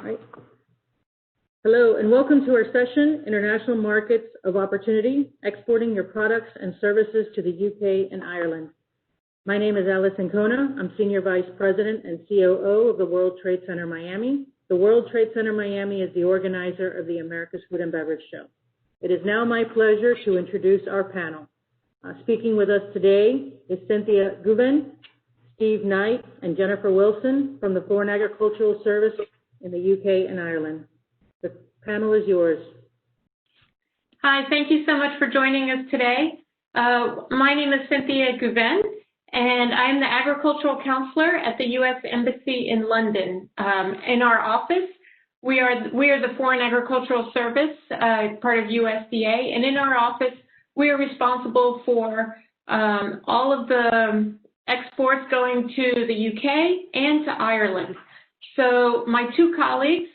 Right. Hello, and welcome to our session, International Markets of Opportunity, Exporting Your Products and Services to the UK and Ireland. My name is Alice Ancona. I'm Senior Vice President and COO of the World Trade Center Miami. The World Trade Center Miami is the organizer of the America's Food and Beverage Show. It is now my pleasure to introduce our panel. Speaking with us today is Cynthia Guven, Steve Knight, and Jennifer Wilson from the Foreign Agricultural Service in the UK and Ireland. The panel is yours. Hi, thank you so much for joining us today. My name is Cynthia Guven, and I'm the Agricultural Counselor at the U.S. Embassy in London. In our office, we are the Foreign Agricultural Service, part of USDA, and in our office, we are responsible for all of the exports going to the UK and to Ireland. So my two colleagues,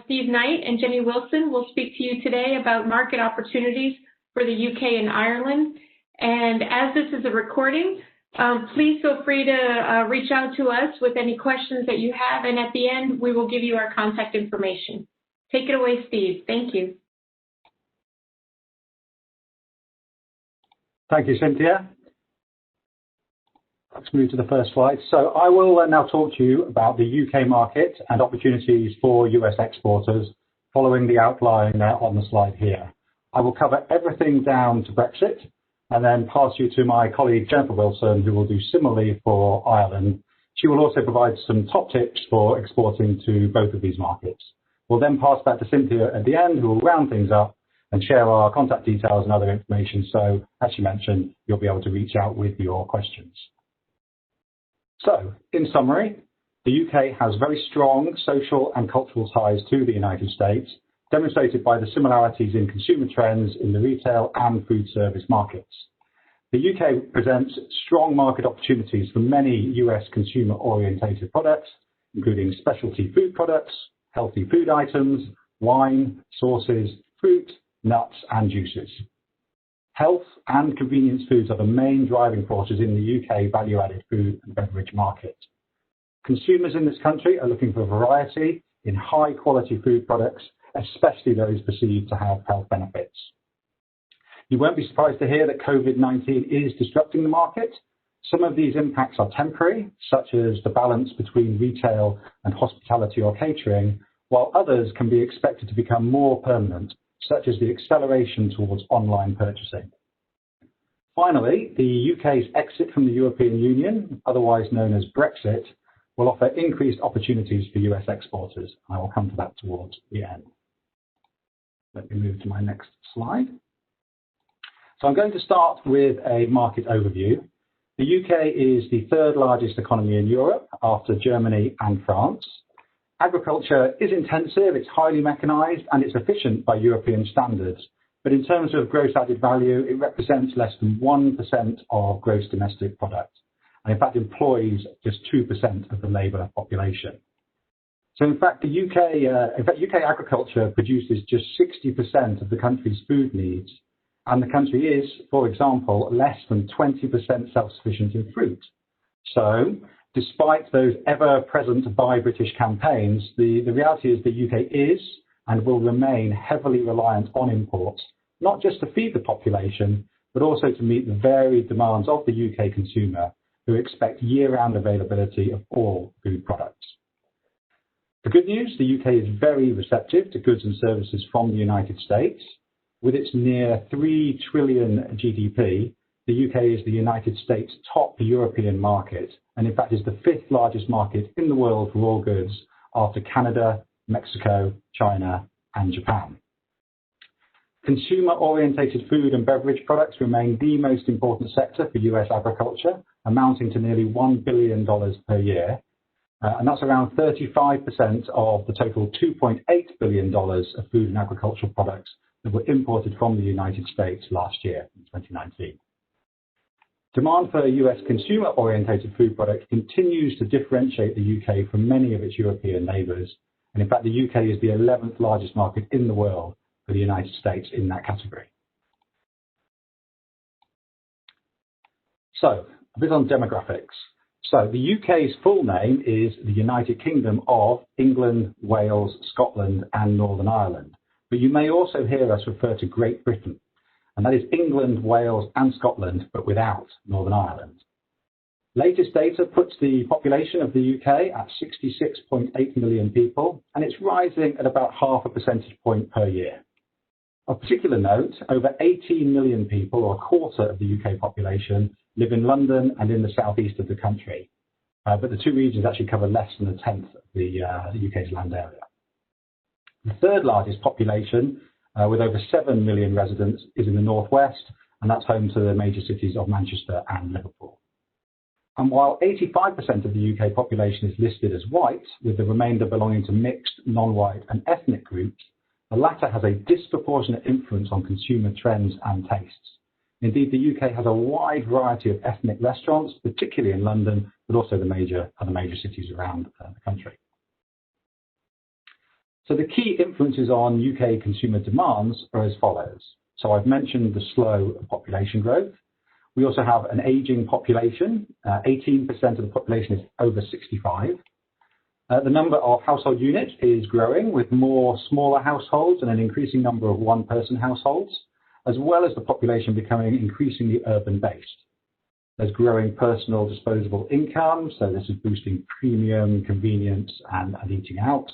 Steve Knight and Jenny Wilson, will speak to you today about market opportunities for the UK and Ireland. And as this is a recording, please feel free to reach out to us with any questions that you have. And at the end, we will give you our contact information. Take it away, Steve. Thank you. Thank you, Cynthia. Let's move to the first slide. So I will now talk to you about the UK market and opportunities for US exporters following the outline on the slide here. I will cover everything down to Brexit and then pass you to my colleague Jennifer Wilson, who will do similarly for Ireland. She will also provide some top tips for exporting to both of these markets. We'll then pass back to Cynthia at the end, who will round things up and share our contact details and other information. So as she mentioned, you'll be able to reach out with your questions. So, in summary, the UK has very strong social and cultural ties to the United States, demonstrated by the similarities in consumer trends in the retail and food service markets. The UK presents strong market opportunities for many US consumer-orientated products, including specialty food products, healthy food items, wine, sauces, fruit, nuts, and juices. Health and convenience foods are the main driving forces in the UK value-added food and beverage market. Consumers in this country are looking for variety in high-quality food products, especially those perceived to have health benefits. You won't be surprised to hear that COVID-19 is disrupting the market. Some of these impacts are temporary, such as the balance between retail and hospitality or catering, while others can be expected to become more permanent, such as the acceleration towards online purchasing. Finally, the UK's exit from the European Union, otherwise known as Brexit, will offer increased opportunities for US exporters. I will come to that towards the end. Let me move to my next slide. So I'm going to start with a market overview. The UK is the third largest economy in Europe after Germany and France. Agriculture is intensive, it's highly mechanized, and it's efficient by European standards. But in terms of gross added value, it represents less than 1% of gross domestic product, and in fact employs just 2% of the labour population. So in fact, UK agriculture produces just 60% of the country's food needs, and the country is, for example, less than 20% self-sufficient in fruit. So, despite those ever-present Buy British campaigns, the reality is the UK is and will remain heavily reliant on imports, not just to feed the population, but also to meet the varied demands of the UK consumer, who expect year-round availability of all food products. The good news, the UK is very receptive to goods and services from the United States. With its near 3 trillion GDP, the UK is the United States' top European market, and in fact is the 5th largest market in the world for all goods after Canada, Mexico, China, and Japan. Consumer-orientated food and beverage products remain the most important sector for US agriculture, amounting to nearly $1 billion per year, and that's around 35% of the total $2.8 billion of food and agricultural products that were imported from the United States last year, in 2019. Demand for US consumer-orientated food products continues to differentiate the UK from many of its European neighbours, and in fact the UK is the 11th largest market in the world for the United States in that category. So, a bit on demographics. So the UK's full name is the United Kingdom of England, Wales, Scotland and Northern Ireland. But you may also hear us refer to Great Britain, and that is England, Wales and Scotland, but without Northern Ireland. Latest data puts the population of the UK at 66.8 million people, and it's rising at about half a percentage point per year. Of particular note, over 18 million people, or a quarter of the UK population, live in London and in the southeast of the country. But the two regions actually cover less than a tenth of the UK's land area. The third largest population, with over 7 million residents, is in the northwest, and that's home to the major cities of Manchester and Liverpool. And while 85% of the UK population is listed as white, with the remainder belonging to mixed, non-white and ethnic groups, the latter has a disproportionate influence on consumer trends and tastes. Indeed, the UK has a wide variety of ethnic restaurants, particularly in London, but also other major cities around the country. So the key influences on UK consumer demands are as follows. So I've mentioned the slow population growth. We also have an aging population. 18% of the population is over 65. The number of household units is growing, with more smaller households and an increasing number of one-person households, as well as the population becoming increasingly urban-based. There's growing personal disposable income, so this is boosting premium, convenience, and eating out.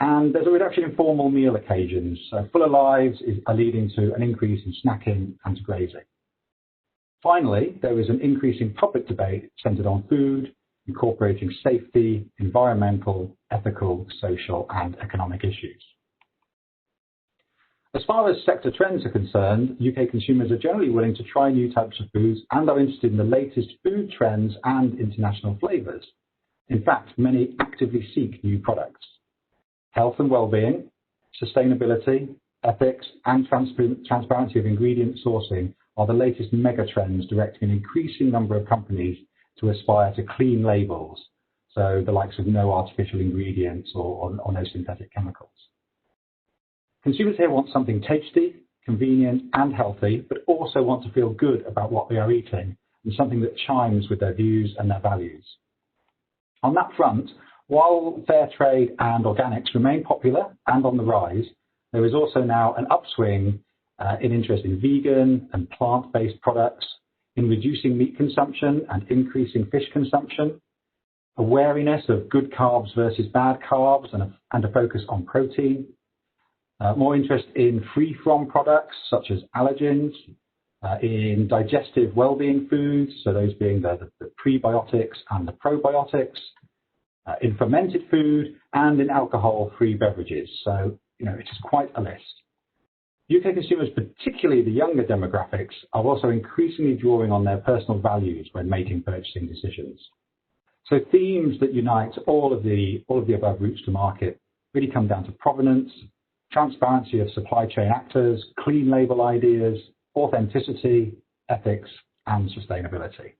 And there's a reduction in formal meal occasions. So fuller lives are leading to an increase in snacking and to grazing. Finally, there is an increasing public debate centered on food, incorporating safety, environmental, ethical, social, and economic issues. As far as sector trends are concerned, UK consumers are generally willing to try new types of foods and are interested in the latest food trends and international flavours. In fact, many actively seek new products. Health and well-being, sustainability, ethics, and transparency of ingredient sourcing are the latest mega trends directing an increasing number of companies to aspire to clean labels, so the likes of no artificial ingredients or no synthetic chemicals. Consumers here want something tasty, convenient and healthy, but also want to feel good about what they are eating and something that chimes with their views and their values. On that front, while fair trade and organics remain popular and on the rise, there is also now an upswing in interest in vegan and plant-based products, in reducing meat consumption and increasing fish consumption, a wariness of good carbs versus bad carbs and a focus on protein, more interest in free-from products such as allergens, in digestive well-being foods, so those being the prebiotics and the probiotics, in fermented food, and in alcohol-free beverages. So, it is quite a list. UK consumers, particularly the younger demographics, are also increasingly drawing on their personal values when making purchasing decisions. So themes that unite all of the above routes to market really come down to provenance, transparency of supply chain actors, clean label ideas, authenticity, ethics, and sustainability.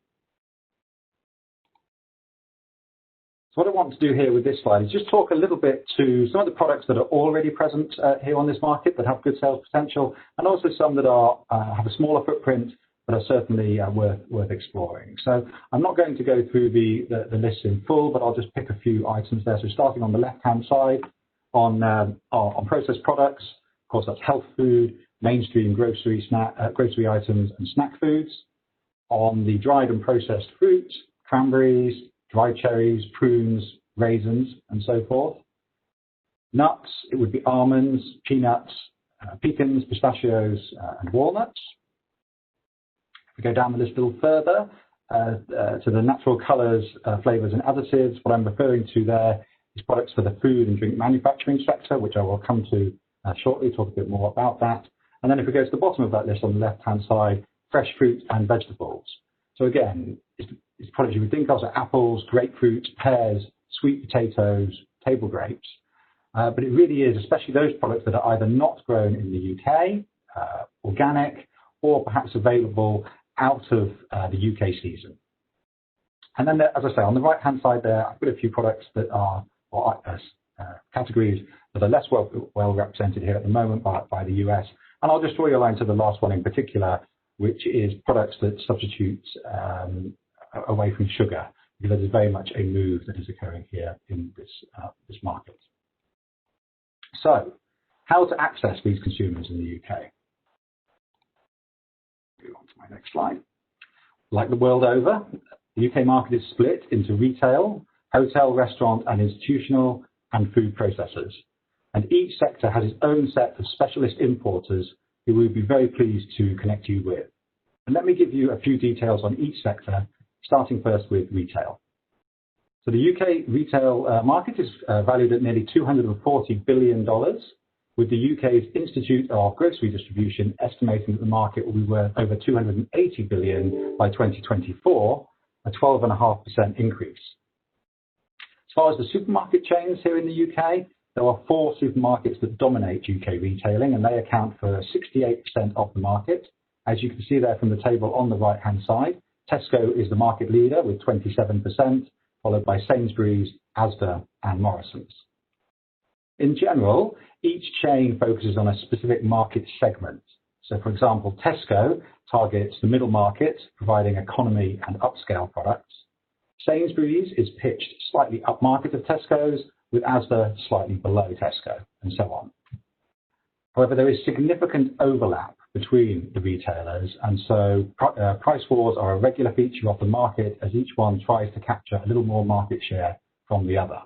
So what I want to do here with this slide is just talk a little bit to some of the products that are already present here on this market that have good sales potential, and also some that have a smaller footprint but are certainly worth exploring. So I'm not going to go through the list in full, but I'll just pick a few items there. So starting on the left-hand side, on processed products, of course that's health food, mainstream grocery items and snack foods. On the dried and processed fruit, cranberries, dried cherries, prunes, raisins, and so forth. Nuts, it would be almonds, peanuts, pecans, pistachios, and walnuts. If we go down the list a little further to the natural colours, flavours, and additives, what I'm referring to there is products for the food and drink manufacturing sector, which I will come to shortly, talk a bit more about that. And then if we go to the bottom of that list on the left-hand side, fresh fruit and vegetables. So again, it's products you would think of, so apples, grapefruits, pears, sweet potatoes, table grapes. But it really is, especially those products that are either not grown in the UK, organic, or perhaps available out of the UK season. And then, as I say, on the right-hand side there, I've got a few products that are, or categories that are less well represented here at the moment by the US. And I'll just draw your line to the last one in particular, which is products that substitute away from sugar. because there's very much a move that is occurring here in this market. So, how to access these consumers in the UK? Move on to my next slide. Like the world over, the UK market is split into retail, hotel, restaurant, and institutional, and food processors. And each sector has its own set of specialist importers who we'd be very pleased to connect you with. And let me give you a few details on each sector, starting first with retail. So the UK retail market is valued at nearly $240 billion, with the UK's Institute of Grocery Distribution estimating that the market will be worth over $280 billion by 2024, a 12.5% increase. As far as the supermarket chains here in the UK, there are 4 supermarkets that dominate UK retailing, and they account for 68% of the market. As you can see there from the table on the right-hand side, Tesco is the market leader with 27%, followed by Sainsbury's, Asda, and Morrison's. In general, each chain focuses on a specific market segment. So, for example, Tesco targets the middle market, providing economy and upscale products. Sainsbury's is pitched slightly upmarket of Tesco's, with Asda slightly below Tesco, and so on. However, there is significant overlap between the retailers, and so price wars are a regular feature of the market as each one tries to capture a little more market share from the other.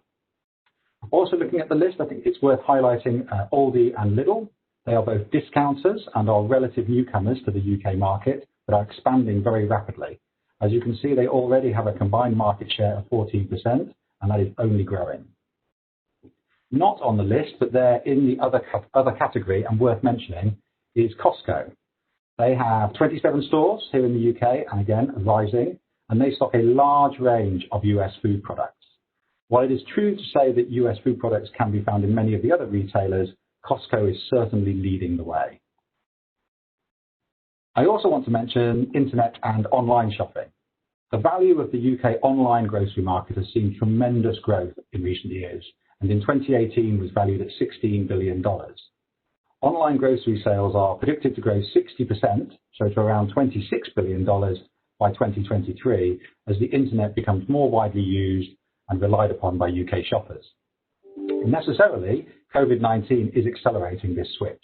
Also looking at the list, I think it's worth highlighting Aldi and Lidl. They are both discounters and are relative newcomers to the UK market, but are expanding very rapidly. As you can see, they already have a combined market share of 14%, and that is only growing. Not on the list, but they're in the other category and worth mentioning, is Costco. They have 27 stores here in the UK, and again, rising, and they stock a large range of US food products. While it is true to say that US food products can be found in many of the other retailers, Costco is certainly leading the way. I also want to mention internet and online shopping. The value of the UK online grocery market has seen tremendous growth in recent years, and in 2018 was valued at $16 billion. Online grocery sales are predicted to grow 60%, so to around $26 billion by 2023, as the internet becomes more widely used and relied upon by UK shoppers. Necessarily, COVID-19 is accelerating this switch.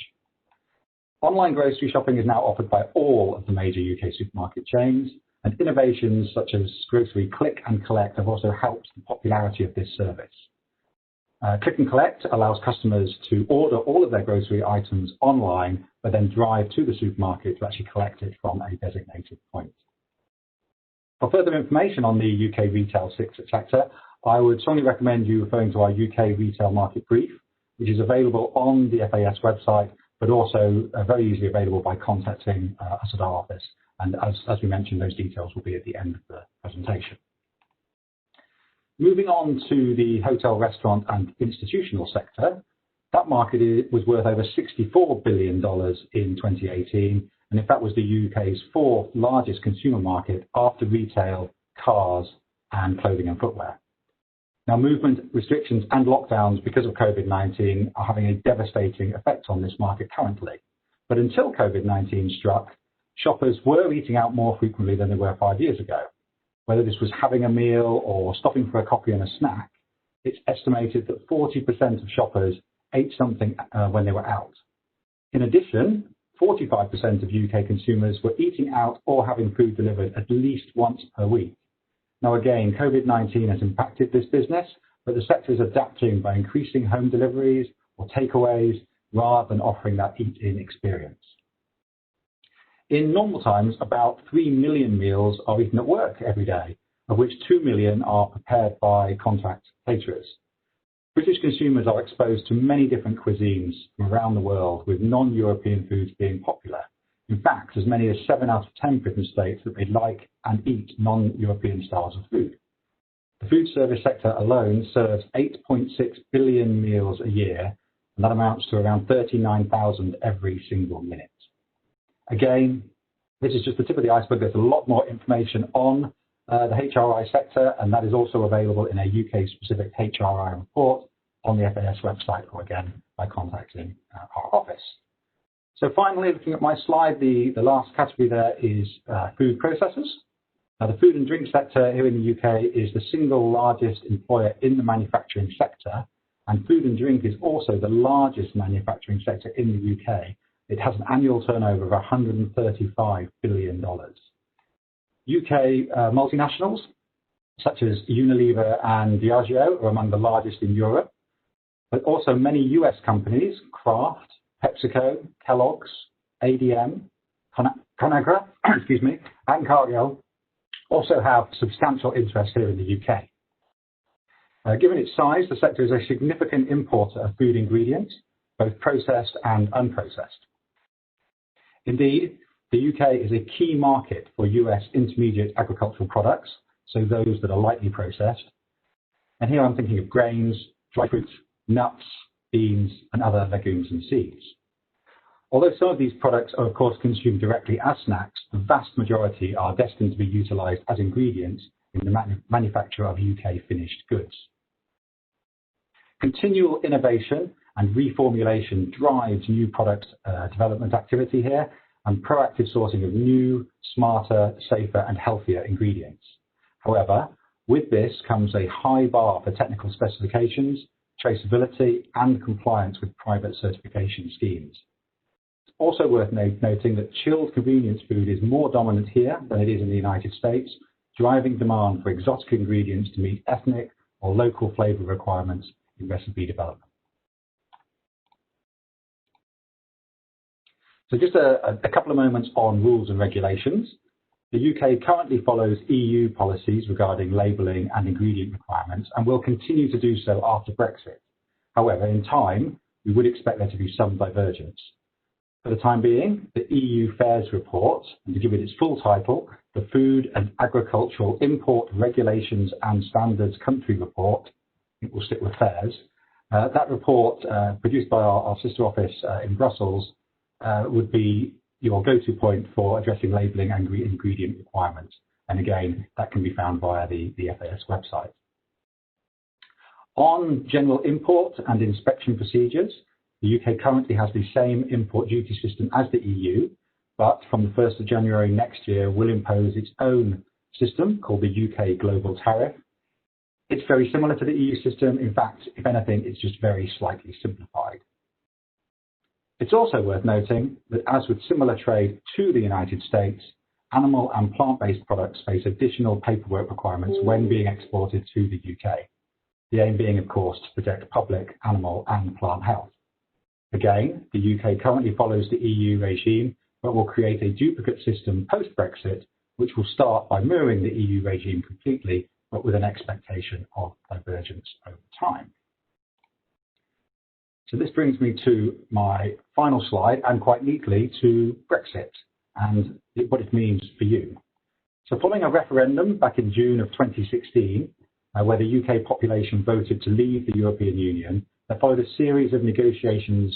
Online grocery shopping is now offered by all of the major UK supermarket chains, and innovations such as grocery click and collect have also helped the popularity of this service. Click and collect allows customers to order all of their grocery items online, but then drive to the supermarket to actually collect it from a designated point. For further information on the UK retail sector, I would strongly recommend you referring to our UK retail market brief, which is available on the FAS website, but also very easily available by contacting us at our office. And as we mentioned, those details will be at the end of the presentation. Moving on to the hotel, restaurant, and institutional sector, that market was worth over $64 billion in 2018, and in fact was the UK's 4th largest consumer market after retail, cars, and clothing and footwear. Now, movement restrictions and lockdowns because of COVID-19 are having a devastating effect on this market currently. But until COVID-19 struck, shoppers were eating out more frequently than they were 5 years ago. Whether this was having a meal or stopping for a coffee and a snack, it's estimated that 40% of shoppers ate something when they were out. In addition, 45% of UK consumers were eating out or having food delivered at least once per week. Now again, COVID-19 has impacted this business, but the sector is adapting by increasing home deliveries or takeaways rather than offering that eat-in experience. In normal times, about 3 million meals are eaten at work every day, of which 2 million are prepared by contract caterers. British consumers are exposed to many different cuisines from around the world, with non-European foods being popular. In fact, as many as 7 out of 10 Britain states that they like and eat non-European styles of food. The food service sector alone serves 8.6 billion meals a year, and that amounts to around 39,000 every single minute. Again, this is just the tip of the iceberg. There's a lot more information on the HRI sector, and that is also available in a UK-specific HRI report on the FAS website, or again, by contacting our office. So finally, looking at my slide, the last category there is food processors. Now, the food and drink sector here in the UK is the single largest employer in the manufacturing sector, and food and drink is also the largest manufacturing sector in the UK. It has an annual turnover of $135 billion. UK multinationals, such as Unilever and Diageo, are among the largest in Europe, but also many US companies, Kraft, PepsiCo, Kellogg's, ADM, Conagra, excuse me, and Cargill, also have substantial interest here in the UK. Given its size, the sector is a significant importer of food ingredients, both processed and unprocessed. Indeed, the UK is a key market for US intermediate agricultural products, so those that are lightly processed. And here I'm thinking of grains, dry fruits, nuts, beans, and other legumes and seeds. Although some of these products are of course consumed directly as snacks, the vast majority are destined to be utilised as ingredients in the manufacture of UK finished goods. Continual innovation and reformulation drives new product development activity here, and proactive sourcing of new, smarter, safer and healthier ingredients. However, with this comes a high bar for technical specifications, traceability and compliance with private certification schemes. It's also worth noting that chilled convenience food is more dominant here than it is in the United States, driving demand for exotic ingredients to meet ethnic or local flavour requirements in recipe development. So just a couple of moments on rules and regulations. The UK currently follows EU policies regarding labelling and ingredient requirements and will continue to do so after Brexit. However, in time, we would expect there to be some divergence. For the time being, the EU FAIRS report, and to give it its full title, the Food and Agricultural Import Regulations and Standards Country Report, it will stick with FAIRS. That report, produced by our sister office in Brussels, would be your go-to point for addressing labelling and ingredient requirements. And again, that can be found via the FAS website. On general import and inspection procedures, the UK currently has the same import duty system as the EU, but from the 1st of January next year will impose its own system called the UK Global Tariff. It's very similar to the EU system. In fact, if anything, it's just very slightly simplified. It's also worth noting that as with similar trade to the United States, animal and plant-based products face additional paperwork requirements when being exported to the UK. The aim being, of course, to protect public, animal and plant health. Again, the UK currently follows the EU regime, but will create a duplicate system post-Brexit, which will start by mirroring the EU regime completely, but with an expectation of divergence over time. So this brings me to my final slide, and quite neatly to Brexit and what it means for you. So following a referendum back in June of 2016, where the UK population voted to leave the European Union, there followed a series of negotiations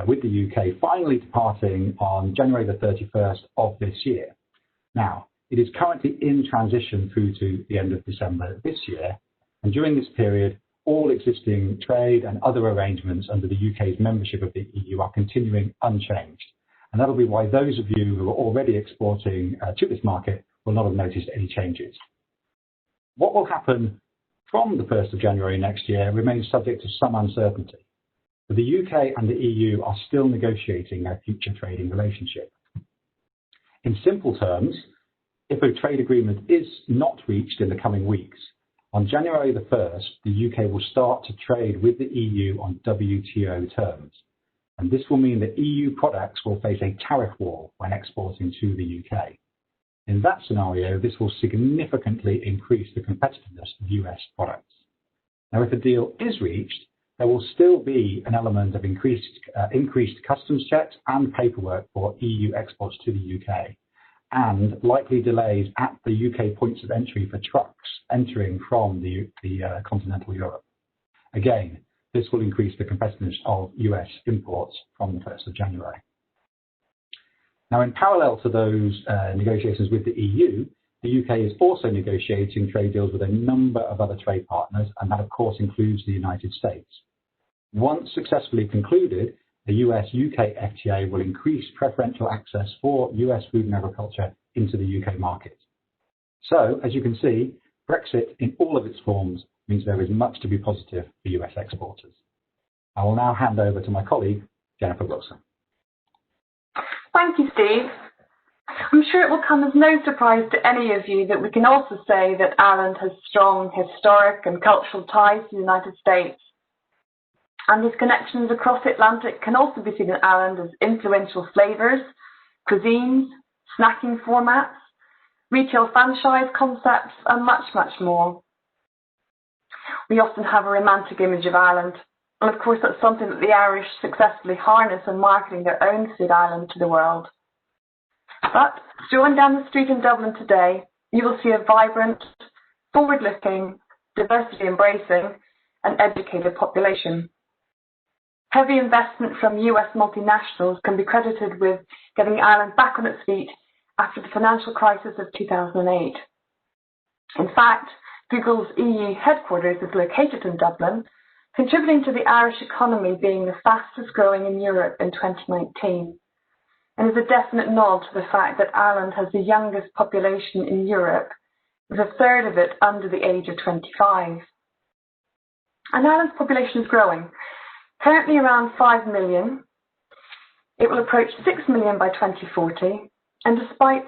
with the UK, finally departing on January the 31st of this year. Now, it is currently in transition through to the end of December this year, and during this period, all existing trade and other arrangements under the UK's membership of the EU are continuing unchanged. And that'll be why those of you who are already exporting to this market will not have noticed any changes. What will happen from the 1st of January next year remains subject to some uncertainty. But the UK and the EU are still negotiating their future trading relationship. In simple terms, if a trade agreement is not reached in the coming weeks, on January the 1st, the UK will start to trade with the EU on WTO terms. And this will mean that EU products will face a tariff wall when exporting to the UK. In that scenario, this will significantly increase the competitiveness of US products. Now, if a deal is reached, there will still be an element of increased customs checks and paperwork for EU exports to the UK, and likely delays at the UK points of entry for trucks entering from the continental Europe. Again, this will increase the competitiveness of US imports from the 1st of January. Now, in parallel to those negotiations with the EU, the UK is also negotiating trade deals with a number of other trade partners, and that, of course, includes the United States. Once successfully concluded, the US-UK FTA will increase preferential access for US food and agriculture into the UK market. So, as you can see, Brexit in all of its forms means there is much to be positive for US exporters. I will now hand over to my colleague, Jennifer Wilson. Thank you, Steve. I'm sure it will come as no surprise to any of you that we can also say that Ireland has strong historic and cultural ties to the United States. And these connections across the Atlantic can also be seen in Ireland as influential flavours, cuisines, snacking formats, retail franchise concepts, and much, much more. We often have a romantic image of Ireland, and of course that's something that the Irish successfully harness in marketing their own food island to the world. But strolling down the street in Dublin today, you will see a vibrant, forward-looking, diversity-embracing, and educated population. Heavy investment from US multinationals can be credited with getting Ireland back on its feet after the financial crisis of 2008. In fact, Google's EU headquarters is located in Dublin, contributing to the Irish economy being the fastest growing in Europe in 2019, and is a definite nod to the fact that Ireland has the youngest population in Europe, with a third of it under the age of 25. And Ireland's population is growing, currently around 5 million. It will approach 6 million by 2040, and despite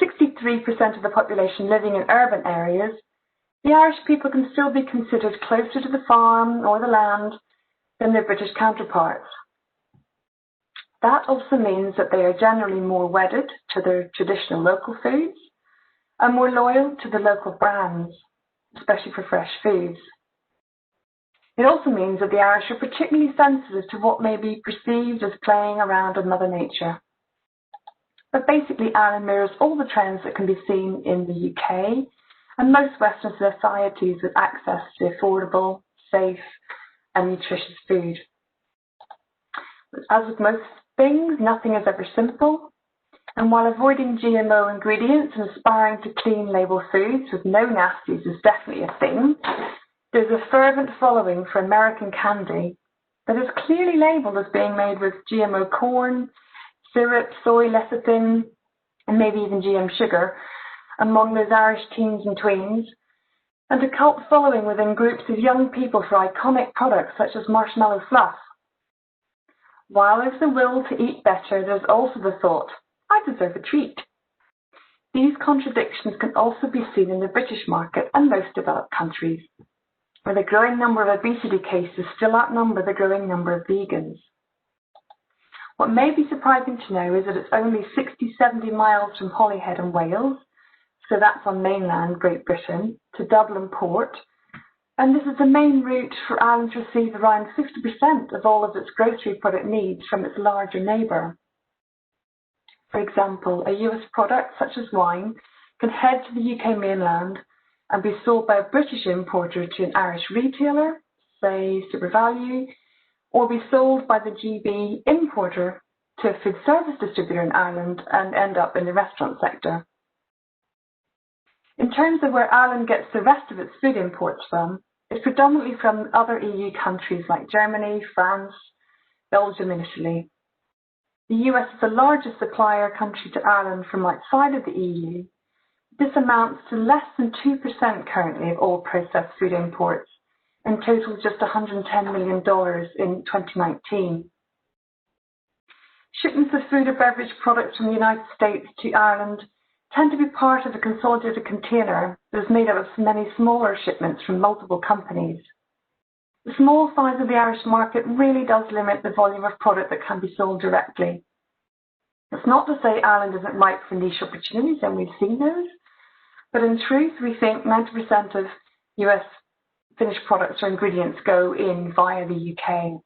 63% of the population living in urban areas, the Irish people can still be considered closer to the farm or the land than their British counterparts. That also means that they are generally more wedded to their traditional local foods and more loyal to the local brands, especially for fresh foods. It also means that the Irish are particularly sensitive to what may be perceived as playing around with Mother Nature. But basically, Ireland mirrors all the trends that can be seen in the UK and most Western societies with access to affordable, safe, and nutritious food. But as with most things, nothing is ever simple. And while avoiding GMO ingredients and aspiring to clean label foods with no nasties is definitely a thing, there's a fervent following for American candy that is clearly labelled as being made with GMO corn, syrup, soy lecithin, and maybe even GM sugar among those Irish teens and tweens, and a cult following within groups of young people for iconic products such as marshmallow fluff. While there's the will to eat better, there's also the thought, I deserve a treat. These contradictions can also be seen in the British market and most developed countries, where the growing number of obesity cases still outnumber the growing number of vegans. What may be surprising to know is that it's only 60-70 miles from Holyhead in Wales, so that's on mainland Great Britain, to Dublin Port, and this is the main route for Ireland to receive around 50% of all of its grocery product needs from its larger neighbour. For example, a US product such as wine can head to the UK mainland and be sold by a British importer to an Irish retailer, say SuperValu, or be sold by the GB importer to a food service distributor in Ireland and end up in the restaurant sector. In terms of where Ireland gets the rest of its food imports from, it's predominantly from other EU countries like Germany, France, Belgium and Italy. The US is the largest supplier country to Ireland from outside of the EU. This amounts to less than 2% currently of all processed food imports, and totals just $110 million in 2019. Shipments of food or beverage products from the United States to Ireland tend to be part of a consolidated container that is made up of many smaller shipments from multiple companies. The small size of the Irish market really does limit the volume of product that can be sold directly. It's not to say Ireland isn't ripe for niche opportunities, and we've seen those, but in truth, we think 90% of US finished products or ingredients go in via the UK.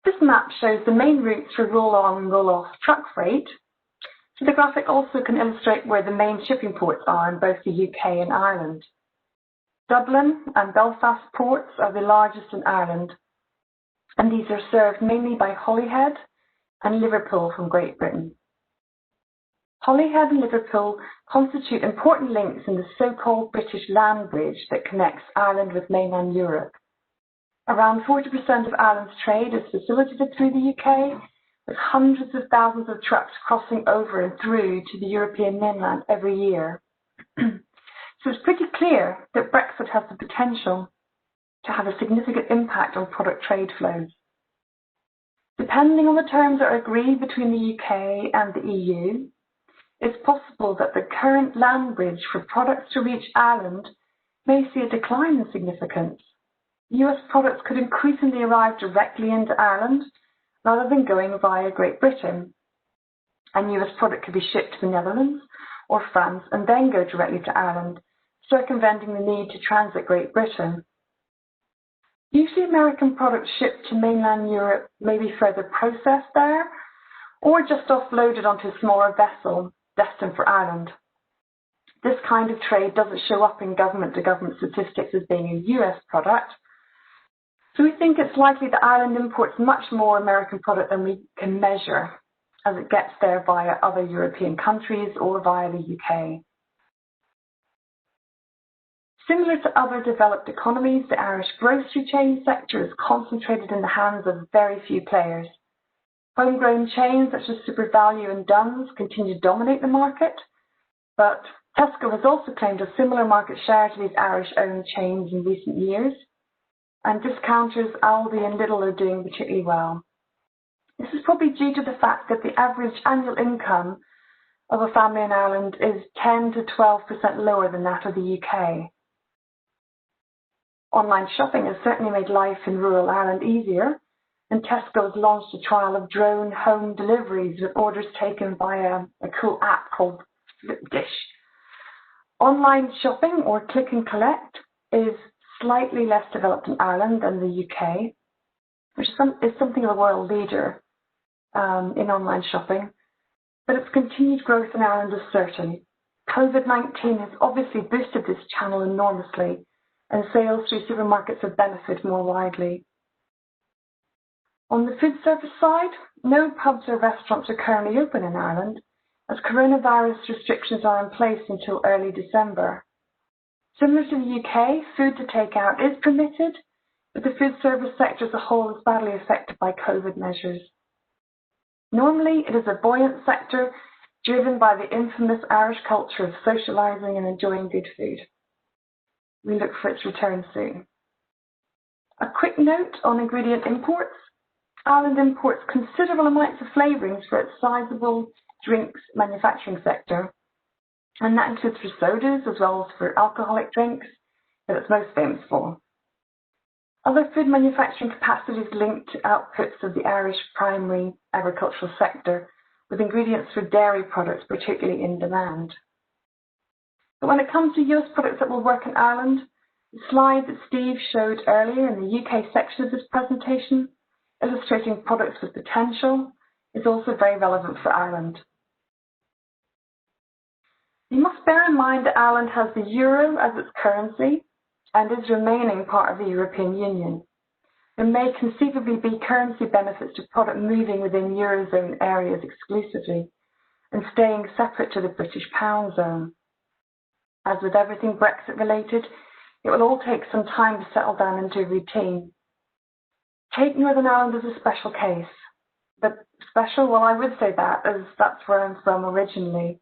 This map shows the main routes for roll-on and roll-off truck freight. So the graphic also can illustrate where the main shipping ports are in both the UK and Ireland. Dublin and Belfast ports are the largest in Ireland, and these are served mainly by Holyhead and Liverpool from Great Britain. Holyhead and Liverpool constitute important links in the so-called British land bridge that connects Ireland with mainland Europe. Around 40% of Ireland's trade is facilitated through the UK, with hundreds of thousands of trucks crossing over and through to the European mainland every year. So it's pretty clear that Brexit has the potential to have a significant impact on product trade flows. Depending on the terms that are agreed between the UK and the EU, it's possible that the current land bridge for products to reach Ireland may see a decline in significance. US products could increasingly arrive directly into Ireland rather than going via Great Britain. And US product could be shipped to the Netherlands or France and then go directly to Ireland, circumventing the need to transit Great Britain. Usually American products shipped to mainland Europe may be further processed there or just offloaded onto a smaller vessel destined for Ireland. This kind of trade doesn't show up in government-to-government statistics as being a US product, so we think it's likely that Ireland imports much more American product than we can measure as it gets there via other European countries or via the UK. Similar to other developed economies, the Irish grocery chain sector is concentrated in the hands of very few players. Homegrown chains such as SuperValu and Dunn's continue to dominate the market, but Tesco has also claimed a similar market share to these Irish-owned chains in recent years, and discounters Aldi and Lidl are doing particularly well. This is probably due to the fact that the average annual income of a family in Ireland is 10 to 12% lower than that of the UK. Online shopping has certainly made life in rural Ireland easier, and Tesco has launched a trial of drone home deliveries with orders taken via a cool app called Flipdish. Online shopping, or click and collect, is slightly less developed in Ireland than the UK, which is something of a world leader in online shopping, but its continued growth in Ireland is certain. COVID-19 has obviously boosted this channel enormously, and sales through supermarkets have benefited more widely. On the food service side, no pubs or restaurants are currently open in Ireland, as coronavirus restrictions are in place until early December. Similar to the UK, food to take out is permitted, but the food service sector as a whole is badly affected by COVID measures. Normally, it is a buoyant sector driven by the infamous Irish culture of socialising and enjoying good food. We look for its return soon. A quick note on ingredient imports. Ireland imports considerable amounts of flavourings for its sizable drinks manufacturing sector, and that includes for sodas as well as for alcoholic drinks that it's most famous for. Other food manufacturing capacities linked to outputs of the Irish primary agricultural sector, with ingredients for dairy products particularly in demand. But when it comes to US products that will work in Ireland, the slide that Steve showed earlier in the UK section of this presentation, illustrating products with potential, is also very relevant for Ireland. You must bear in mind that Ireland has the euro as its currency and is remaining part of the European Union. There may conceivably be currency benefits to product moving within Eurozone areas exclusively and staying separate to the British pound zone. As with everything Brexit related, it will all take some time to settle down into routine. Take Northern Ireland as a special case. But special, well, I would say that, as that's where I'm from originally.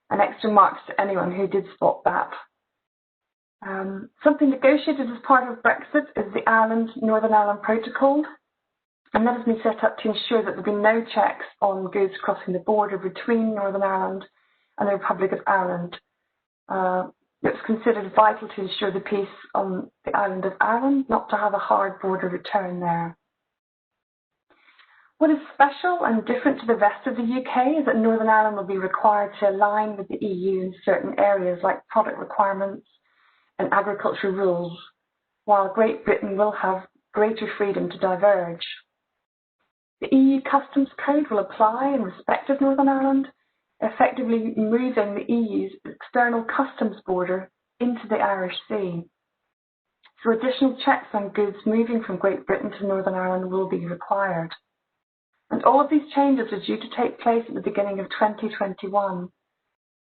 An extra marks to anyone who did spot that. Something negotiated as part of Brexit is the Northern Ireland Protocol, and that has been set up to ensure that there will be no checks on goods crossing the border between Northern Ireland and the Republic of Ireland. It's considered vital to ensure the peace on the island of Ireland, not to have a hard border return there. What is special and different to the rest of the UK is that Northern Ireland will be required to align with the EU in certain areas like product requirements and agricultural rules, while Great Britain will have greater freedom to diverge. The EU Customs Code will apply in respect of Northern Ireland, effectively moving the EU's external customs border into the Irish Sea. So additional checks on goods moving from Great Britain to Northern Ireland will be required. And all of these changes are due to take place at the beginning of 2021.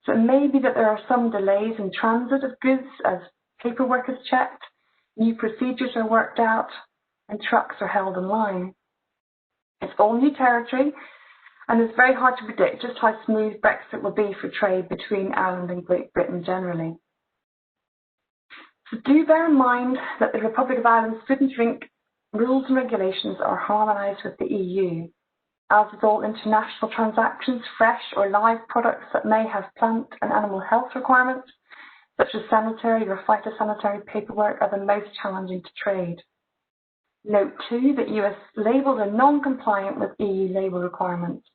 So it may be that there are some delays in transit of goods as paperwork is checked, new procedures are worked out, and trucks are held in line. It's all new territory, and it's very hard to predict just how smooth Brexit will be for trade between Ireland and Great Britain generally. So do bear in mind that the Republic of Ireland's food and drink rules and regulations are harmonised with the EU. As with all international transactions, fresh or live products that may have plant and animal health requirements, such as sanitary or phytosanitary paperwork, are the most challenging to trade. Note too that US labels are non-compliant with EU label requirements.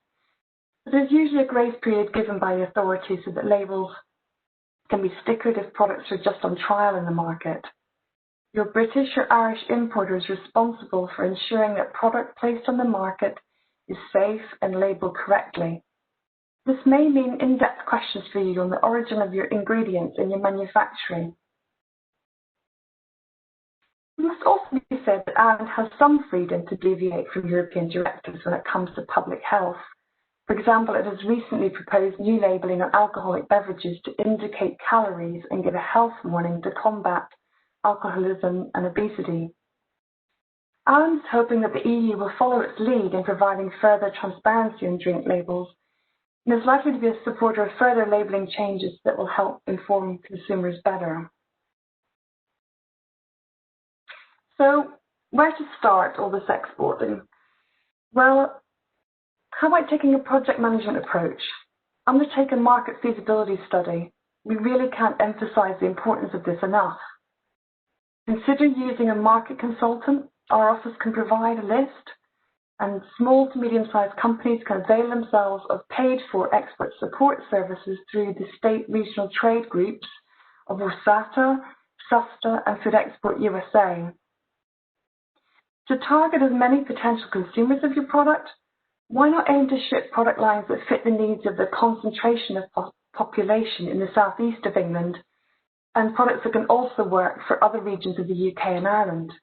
There's usually a grace period given by the authorities so that labels can be stickered if products are just on trial in the market. Your British or Irish importer is responsible for ensuring that product placed on the market is safe and labelled correctly. This may mean in-depth questions for you on the origin of your ingredients in your manufacturing. It must also be said that Ireland has some freedom to deviate from European directives when it comes to public health. For example, it has recently proposed new labelling on alcoholic beverages to indicate calories and give a health warning to combat alcoholism and obesity. Ireland is hoping that the EU will follow its lead in providing further transparency on drink labels, and is likely to be a supporter of further labelling changes that will help inform consumers better. So, where to start all this exporting? Well, how about taking a project management approach? Undertake a market feasibility study. We really can't emphasize the importance of this enough. Consider using a market consultant. Our office can provide a list, and small to medium-sized companies can avail themselves of paid-for expert support services through the state regional trade groups of OSATA, SUSTA, and Food Export USA. To target as many potential consumers of your product, why not aim to ship product lines that fit the needs of the concentration of population in the southeast of England, and products that can also work for other regions of the UK and Ireland?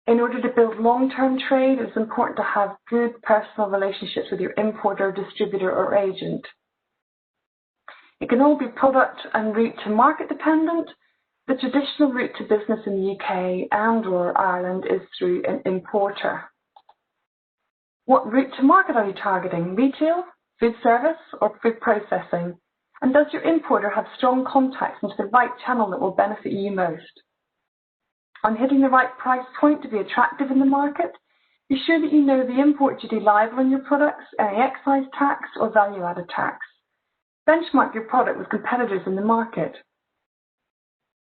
In order to build long-term trade, it's important to have good personal relationships with your importer, distributor, or agent. It can all be product and route to market dependent. The traditional route to business in the UK and/or Ireland is through an importer. What route to market are you targeting? Retail, food service, or food processing? And does your importer have strong contacts into the right channel that will benefit you most? On hitting the right price point to be attractive in the market, be sure that you know the import duty liable on your products, any excise tax or value-added tax. Benchmark your product with competitors in the market.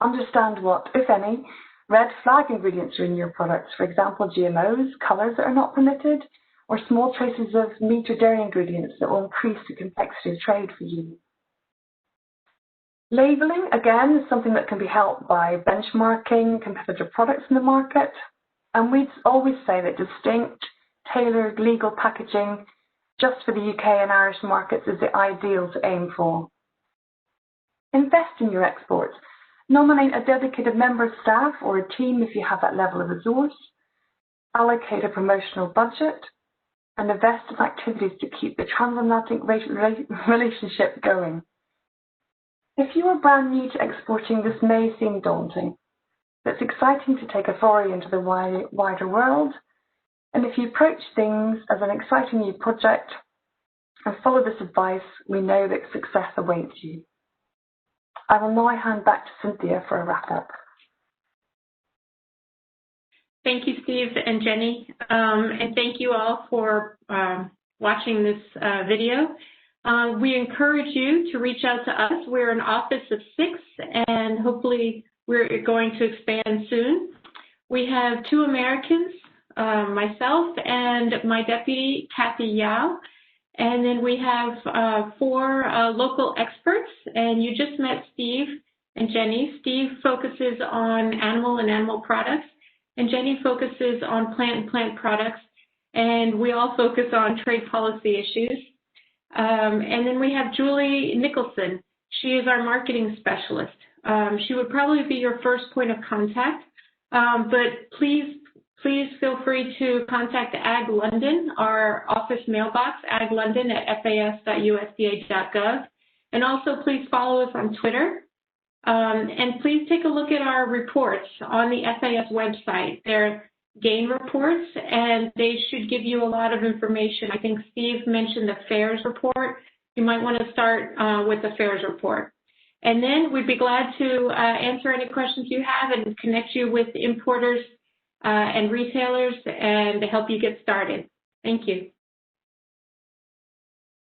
Understand what, if any, red flag ingredients are in your products, for example, GMOs, colours that are not permitted, or small traces of meat or dairy ingredients that will increase the complexity of trade for you. Labelling, again, is something that can be helped by benchmarking competitor products in the market. And we'd always say that distinct, tailored legal packaging just for the UK and Irish markets is the ideal to aim for. Invest in your exports. Nominate a dedicated member of staff or a team if you have that level of resource. Allocate a promotional budget, and invest in activities to keep the transatlantic relationship going. If you are brand new to exporting, this may seem daunting. It's exciting to take a foray into the wider world, and if you approach things as an exciting new project and follow this advice, we know that success awaits you. I will now hand back to Cynthia for a wrap-up. Thank you, Steve and Jenny, and thank you all for watching this video. We encourage you to reach out to us. We're an office of 6, and hopefully we're going to expand soon. We have 2 Americans, myself and my deputy, Kathy Yao, and then we have 4 local experts, and you just met Steve and Jenny. Steve focuses on animal and animal products, and Jenny focuses on plant and plant products, and we all focus on trade policy issues. And then we have Julie Nicholson. She is our marketing specialist. She would probably be your first point of contact, but please feel free to contact Ag London, our office mailbox, aglondon@fas.usda.gov. And also please follow us on Twitter. And please take a look at our reports on the FAS website. They're gain reports, and they should give you a lot of information. I think Steve mentioned the FAIRS report. You might want to start with the FAIRS report. And then we'd be glad to answer any questions you have and connect you with importers and retailers and to help you get started. Thank you.